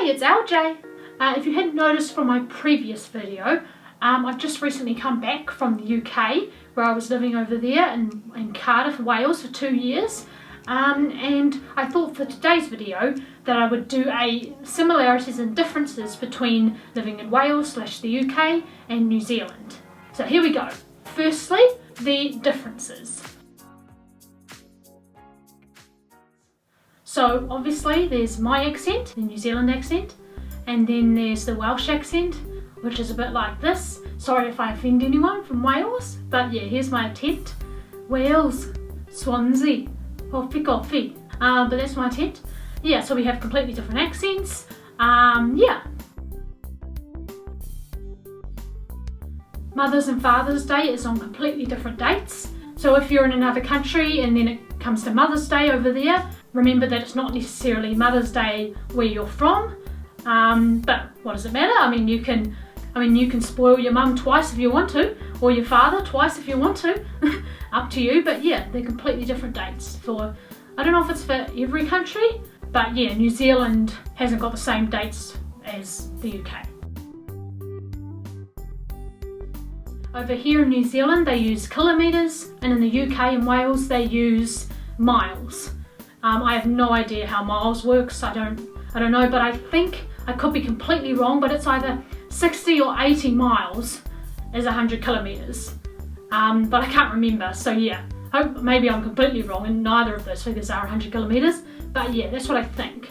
it's LJ. If you hadn't noticed from my previous video, I've just recently come back from the UK, where I was living over there in Cardiff, Wales for 2 years. And I thought for today's video that I would do a similarities and differences between living in Wales / the UK and New Zealand. So here we go. Firstly, the differences. So obviously there's my accent, the New Zealand accent, and then there's the Welsh accent, which is a bit like this. Sorry if I offend anyone from Wales, but yeah, here's my attempt. Wales, Swansea, coffee. But that's my attempt. Yeah, so we have completely different accents. Yeah. Mother's and Father's Day is on completely different dates. So if you're in another country and then it comes to Mother's Day over there, remember that it's not necessarily Mother's Day where you're from. But what does it matter? I mean, you can spoil your mum twice if you want to, or your father twice if you want to. Up to you, but yeah, they're completely different dates for, I don't know if it's for every country, but yeah, New Zealand hasn't got the same dates as the UK. Over here in New Zealand they use kilometres, and in the UK and Wales they use miles. I have no idea how miles works, I don't know, but I think, I could be completely wrong, but it's either 60 or 80 miles is 100 kilometres. But I can't remember, so yeah, maybe I'm completely wrong and neither of those figures are 100 kilometres, but yeah, that's what I think.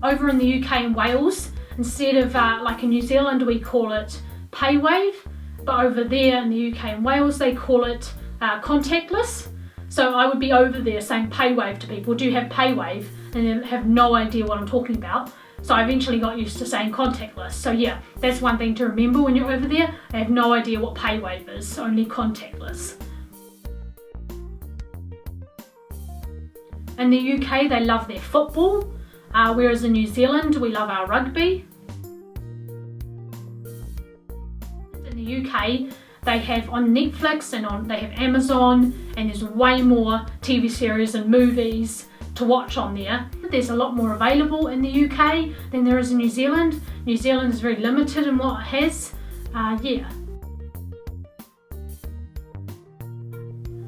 Over in the UK and Wales, instead of like in New Zealand we call it pay wave, but over there in the UK and Wales they call it contactless. So I would be over there saying pay wave to people, do you have pay wave? And they have no idea what I'm talking about. So I eventually got used to saying contactless. So yeah, that's one thing to remember when you're over there. I have no idea what pay wave is, only contactless. In the UK they love their football, whereas in New Zealand we love our rugby. In the UK they have on Netflix and they have Amazon, and there's way more TV series and movies to watch on there. There's a lot more available in the UK than there is in New Zealand. New Zealand is very limited in what it has. Yeah.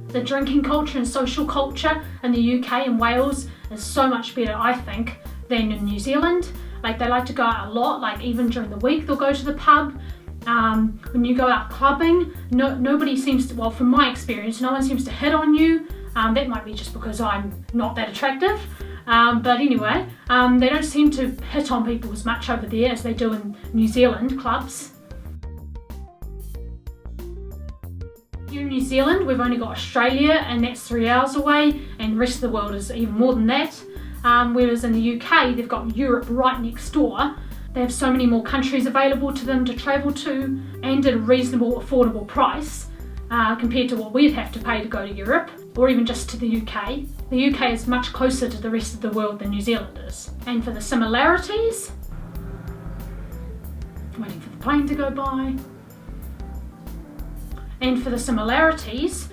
The drinking culture and social culture in the UK and Wales is so much better, I think, than in New Zealand. Like, they like to go out a lot, like even during the week they'll go to the pub. When you go out clubbing, nobody seems to, well, from my experience, no one seems to hit on you. That might be just because I'm not that attractive. But anyway, they don't seem to hit on people as much over there as they do in New Zealand clubs. Here in New Zealand, we've only got Australia, and that's 3 hours away, and the rest of the world is even more than that. Whereas in the UK, they've got Europe right next door. They have so many more countries available to them to travel to, and at a reasonable, affordable price compared to what we'd have to pay to go to Europe, or even just to the UK. The UK is much closer to the rest of the world than New Zealand is. And for the similarities, waiting for the plane to go by. And for the similarities,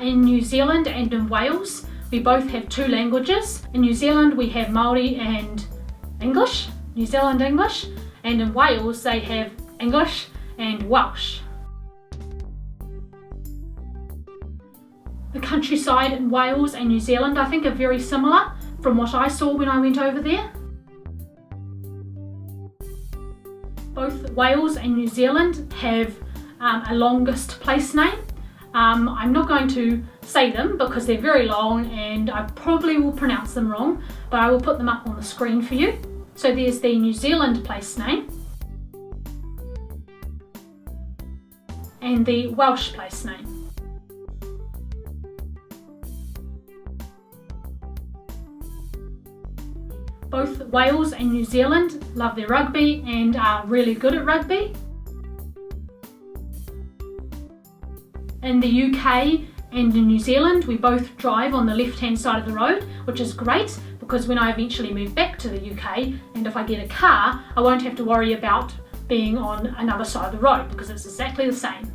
in New Zealand and in Wales, we both have 2 languages. In New Zealand we have Māori and English, New Zealand English, and in Wales they have English and Welsh. The countryside in Wales and New Zealand I think are very similar from what I saw when I went over there. Both Wales and New Zealand have a longest place name. I'm not going to say them because they're very long and I probably will pronounce them wrong, but I will put them up on the screen for you. So there's the New Zealand place name and the Welsh place name. Both Wales and New Zealand love their rugby and are really good at rugby. In the UK and in New Zealand we both drive on the left hand side of the road, which is great because when I eventually move back to the UK and if I get a car I won't have to worry about being on another side of the road because it's exactly the same.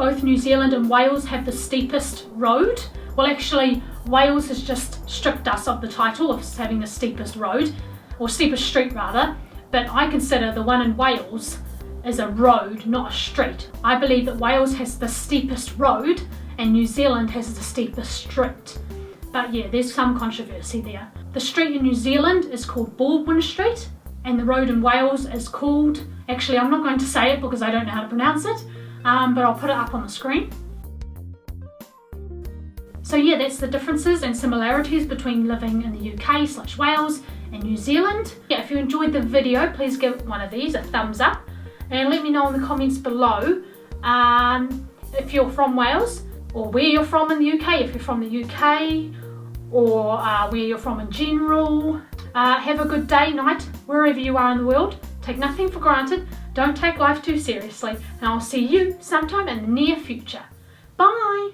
both New Zealand and Wales have the steepest road. Well, actually, Wales has just stripped us of the title of having the steepest road, or steepest street rather, but I consider the one in Wales as a road, not a street. I believe that Wales has the steepest road and New Zealand has the steepest street. But yeah, there's some controversy there. The street in New Zealand is called Baldwin Street, and the road in Wales is called, actually I'm not going to say it because I don't know how to pronounce it, but I'll put it up on the screen. So yeah, that's the differences and similarities between living in the UK/Wales and New Zealand. Yeah, if you enjoyed the video, please give one of these a thumbs up and let me know in the comments below if you're from Wales or where you're from in the UK, if you're from the UK or where you're from in general. Have a good day, night, wherever you are in the world. Take nothing for granted, don't take life too seriously, and I'll see you sometime in the near future. Bye!